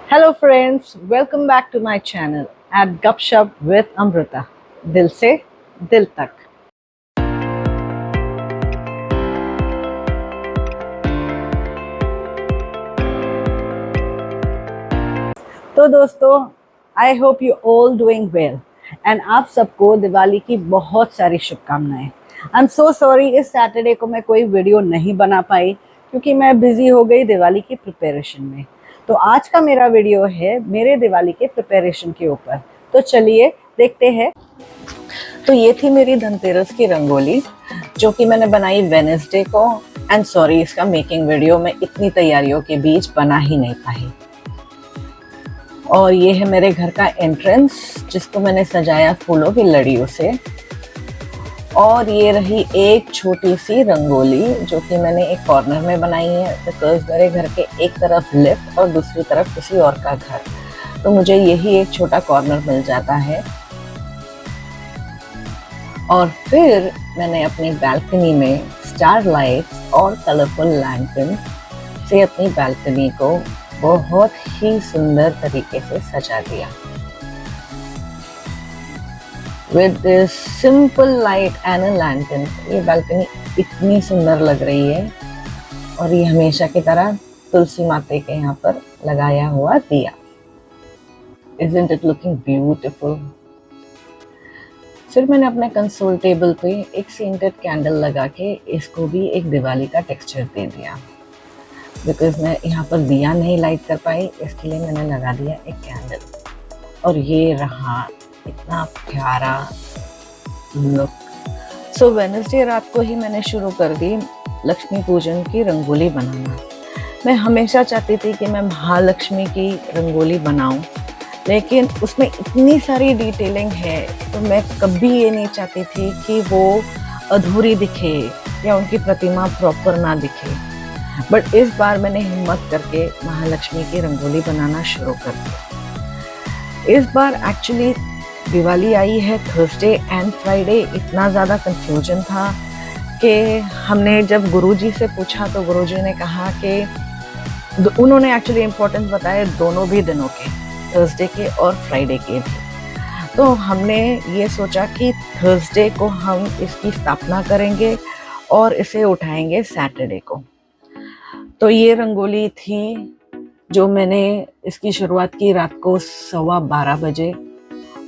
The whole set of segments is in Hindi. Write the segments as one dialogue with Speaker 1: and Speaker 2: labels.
Speaker 1: Hello friends, welcome back to my channel at Gupshup with Amrita. दिल से दिल तक। तो दोस्तों, I hope you all doing well and आप सबको दिवाली की बहुत सारी शुभकामनाएं। आई एम सो सॉरी, इस सैटरडे को मैं कोई वीडियो नहीं बना पाई क्योंकि मैं बिजी हो गई दिवाली की प्रिपरेशन में। तो आज का मेरा वीडियो है मेरे दिवाली के प्रिपरेशन के ऊपर। तो चलिए देखते हैं। तो ये थी मेरी धनतेरस की रंगोली जो कि मैंने बनाई वेडनेसडे को। एंड सॉरी, इसका मेकिंग वीडियो मैं इतनी तैयारियों के बीच बना ही नहीं पाई। और ये है मेरे घर का एंट्रेंस जिसको मैंने सजाया फूलों की लड़ियों से। और ये रही एक छोटी सी रंगोली जो कि मैंने एक कॉर्नर में बनाई है बिकॉज मेरे घर के एक तरफ लिफ्ट और दूसरी तरफ किसी और का घर, तो मुझे यही एक छोटा कॉर्नर मिल जाता है। और फिर मैंने अपनी बालकनी में स्टार लाइट्स और कलरफुल लैंटर्न से अपनी बालकनी को बहुत ही सुंदर तरीके से सजा दिया। With this simple light and a lantern, ये बालकनी इतनी सुंदर लग रही है। और ये हमेशा की तरह तुलसी माता के यहाँ पर लगाया हुआ दिया। Isn't it looking beautiful? फिर मैंने अपने कंसोल टेबल पे एक सेंटेड कैंडल लगा के इसको भी एक दिवाली का टेक्सचर दे दिया। बिकॉज मैं यहाँ पर दिया नहीं लाइट कर पाई, इसके लिए मैंने लगा दिया एक कैंडल। और ये रहा इतना प्यारा लुक। सो वेडनेसडे रात को ही मैंने शुरू कर दी लक्ष्मी पूजन की रंगोली बनाना। मैं हमेशा चाहती थी कि मैं महालक्ष्मी की रंगोली बनाऊं, लेकिन उसमें इतनी सारी डिटेलिंग है तो मैं कभी ये नहीं चाहती थी कि वो अधूरी दिखे या उनकी प्रतिमा प्रॉपर ना दिखे। बट इस बार मैंने हिम्मत करके महालक्ष्मी की रंगोली बनाना शुरू कर दिया। इस बार एक्चुअली दिवाली आई है थर्सडे एंड फ्राइडे। इतना ज़्यादा कंफ्यूजन था कि हमने जब गुरुजी से पूछा तो गुरुजी ने कहा कि उन्होंने एक्चुअली इम्पोर्टेंस बताया दोनों भी दिनों के, थर्सडे के और फ्राइडे के भी। तो हमने ये सोचा कि थर्सडे को हम इसकी स्थापना करेंगे और इसे उठाएंगे सैटरडे को। तो ये रंगोली थी जो मैंने इसकी शुरुआत की रात को 12:15 बजे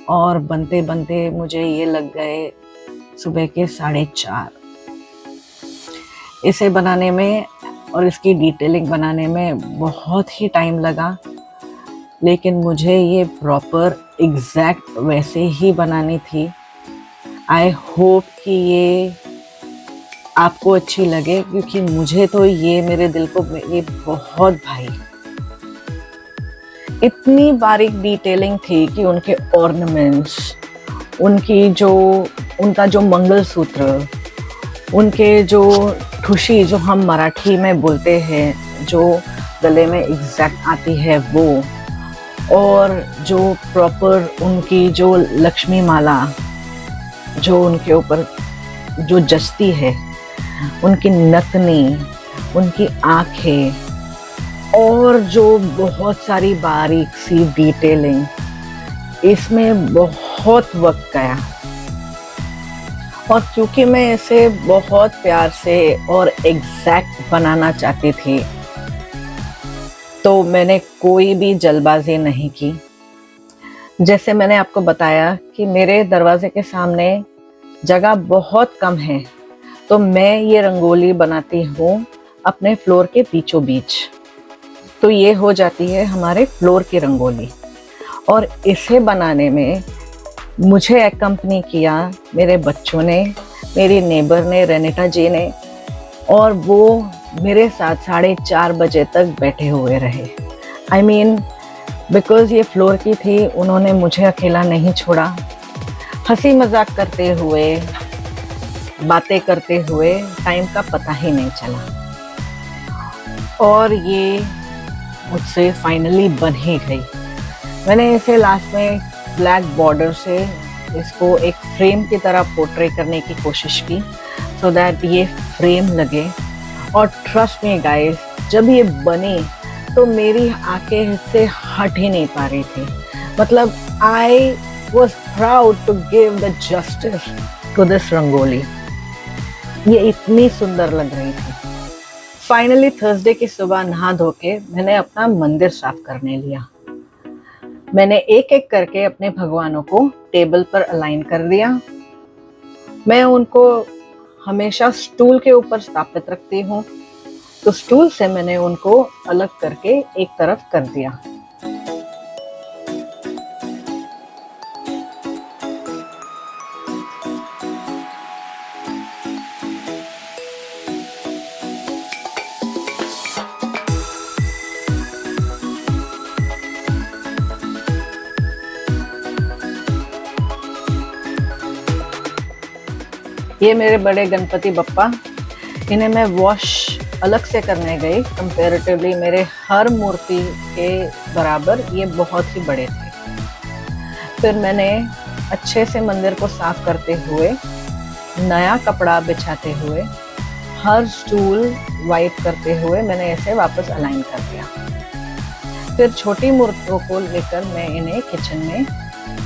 Speaker 1: और बनते बनते मुझे ये लग गए सुबह के 4:30। इसे बनाने में और इसकी डिटेलिंग बनाने में बहुत ही टाइम लगा, लेकिन मुझे ये प्रॉपर एग्जैक्ट वैसे ही बनानी थी। आई होप कि ये आपको अच्छी लगे क्योंकि मुझे तो ये मेरे दिल को ये बहुत भाई। इतनी बारीक डिटेलिंग थी कि उनके ऑर्नामेंट्स, उनका जो मंगलसूत्र, उनके जो ठुशी जो हम मराठी में बोलते हैं जो गले में एग्जैक्ट आती है वो, और जो प्रॉपर उनकी जो लक्ष्मी माला जो उनके ऊपर जो जचती है, उनकी नथनी, उनकी आंखें और जो बहुत सारी बारीक सी डिटेलिंग, इसमें बहुत वक्त गया। और क्योंकि मैं इसे बहुत प्यार से और एग्जैक्ट बनाना चाहती थी तो मैंने कोई भी जल्दबाजी नहीं की। जैसे मैंने आपको बताया कि मेरे दरवाजे के सामने जगह बहुत कम है, तो मैं ये रंगोली बनाती हूँ अपने फ्लोर के बीचों बीच। तो ये हो जाती है हमारे फ्लोर की रंगोली। और इसे बनाने में मुझे एक्कम्पनी किया मेरे बच्चों ने, मेरी नेबर ने, रेनिटा जी ने, और वो मेरे साथ 4:30 बजे तक बैठे हुए रहे। आई मीन बिकॉज ये फ्लोर की थी, उन्होंने मुझे अकेला नहीं छोड़ा। हंसी मजाक करते हुए, बातें करते हुए टाइम का पता ही नहीं चला। और ये मुझसे फाइनली बन ही गई। मैंने इसे लास्ट में ब्लैक बॉर्डर से इसको एक फ्रेम की तरह पोर्ट्रे करने की कोशिश की सो दैट ये फ्रेम लगे। और ट्रस्ट मी गाइस, जब ये बनी तो मेरी आंखें से हट ही नहीं पा रही थी। मतलब I was proud to give the justice to this rangoli. ये इतनी सुंदर लग रही थी। फाइनली थर्सडे की सुबह नहा धो के मैंने अपना मंदिर साफ करने लिया। मैंने एक एक करके अपने भगवानों को टेबल पर अलाइन कर दिया। मैं उनको हमेशा स्टूल के ऊपर स्थापित रखती हूँ, तो स्टूल से मैंने उनको अलग करके एक तरफ कर दिया। ये मेरे बड़े गणपति बप्पा, इन्हें मैं वॉश अलग से करने गई। कंपैरेटिवली मेरे हर मूर्ति के बराबर ये बहुत ही बड़े थे। फिर मैंने अच्छे से मंदिर को साफ करते हुए, नया कपड़ा बिछाते हुए, हर स्टूल वाइप करते हुए मैंने इसे वापस अलाइन कर दिया। फिर छोटी मूर्तियों को लेकर मैं इन्हें किचन में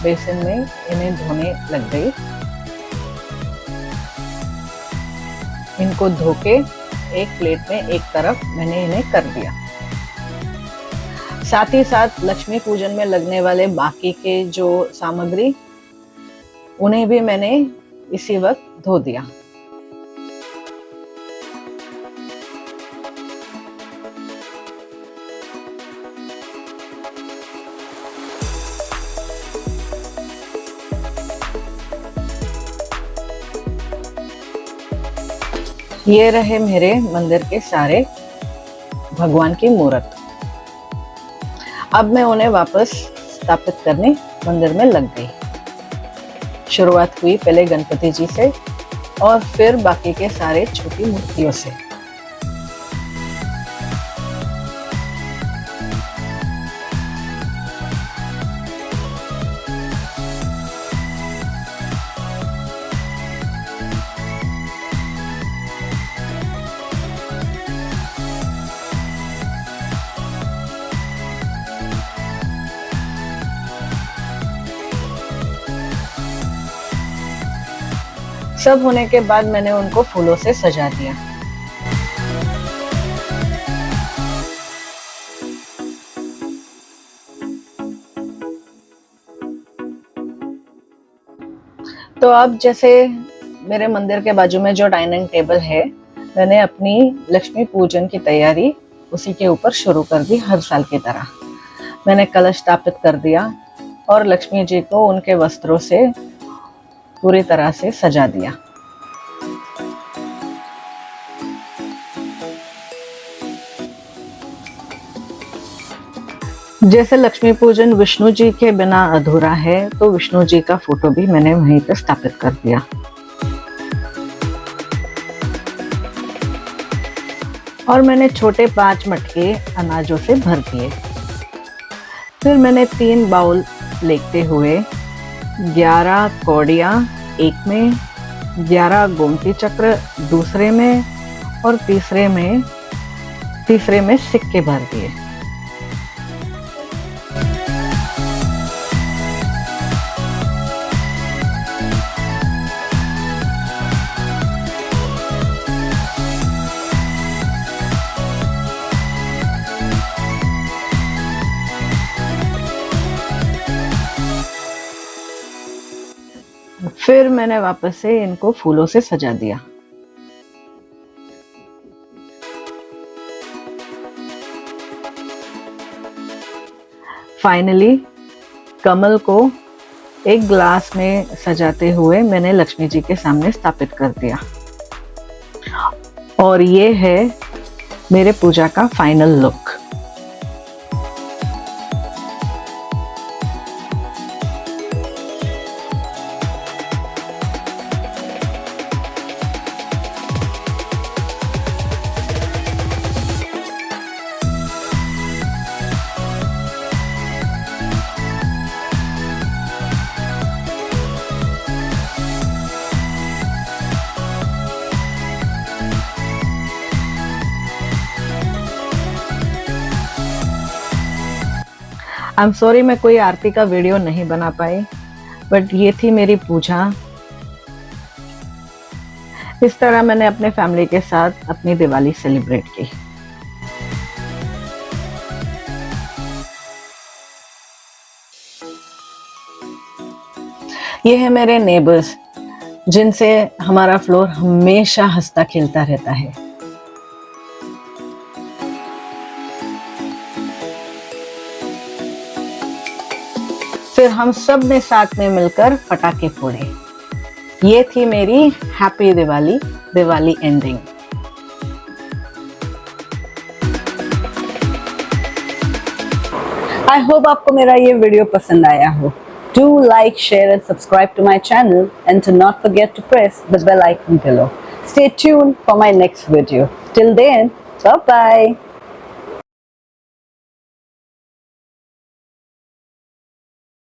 Speaker 1: बेसिन में इन्हें धोने लग गई। इनको धो के एक प्लेट में एक तरफ मैंने इन्हें कर दिया। साथ ही साथ लक्ष्मी पूजन में लगने वाले बाकी के जो सामग्री, उन्हें भी मैंने इसी वक्त धो दिया। ये रहे मेरे मंदिर के सारे भगवान की मूर्त। अब मैं उन्हें वापस स्थापित करने मंदिर में लग गई। शुरुआत हुई पहले गणपति जी से और फिर बाकी के सारे छोटी मूर्तियों से। सब होने के बाद मैंने उनको फूलों से सजा दिया। तो अब जैसे मेरे मंदिर के बाजू में जो डाइनिंग टेबल है, मैंने अपनी लक्ष्मी पूजन की तैयारी उसी के ऊपर शुरू कर दी। हर साल की तरह मैंने कलश स्थापित कर दिया और लक्ष्मी जी को उनके वस्त्रों से पूरी तरह से सजा दिया। जैसे लक्ष्मी पूजन विष्णु जी के बिना अधूरा है, तो विष्णु जी का फोटो भी मैंने वहीं पर स्थापित कर दिया। और मैंने छोटे 5 मटके अनाजों से भर दिए। फिर मैंने 3 बाउल लेते हुए 11 कौड़ियाँ एक में, 11 गोमती चक्र दूसरे में और तीसरे में सिक्के भर दिए। फिर मैंने वापस से इनको फूलों से सजा दिया। फाइनली कमल को एक ग्लास में सजाते हुए मैंने लक्ष्मी जी के सामने स्थापित कर दिया। और ये है मेरे पूजा का final look. I am sorry मैं कोई आरती का वीडियो नहीं बना पाई, बट ये थी मेरी पूजा। इस तरह मैंने अपने फैमिली के साथ अपनी दिवाली सेलिब्रेट की। ये है मेरे नेबर्स, जिनसे हमारा फ्लोर हमेशा हंसता खेलता रहता है। फिर हम सब ने साथ में मिलकर पटाखे फोड़े। ये थी मेरी happy Diwali ending.
Speaker 2: I hope आपको मेरा ये वीडियो पसंद आया हो। Do like, share and subscribe to my channel, and to not forget to press the bell icon below. Stay tuned for my next video. Till then, bye bye.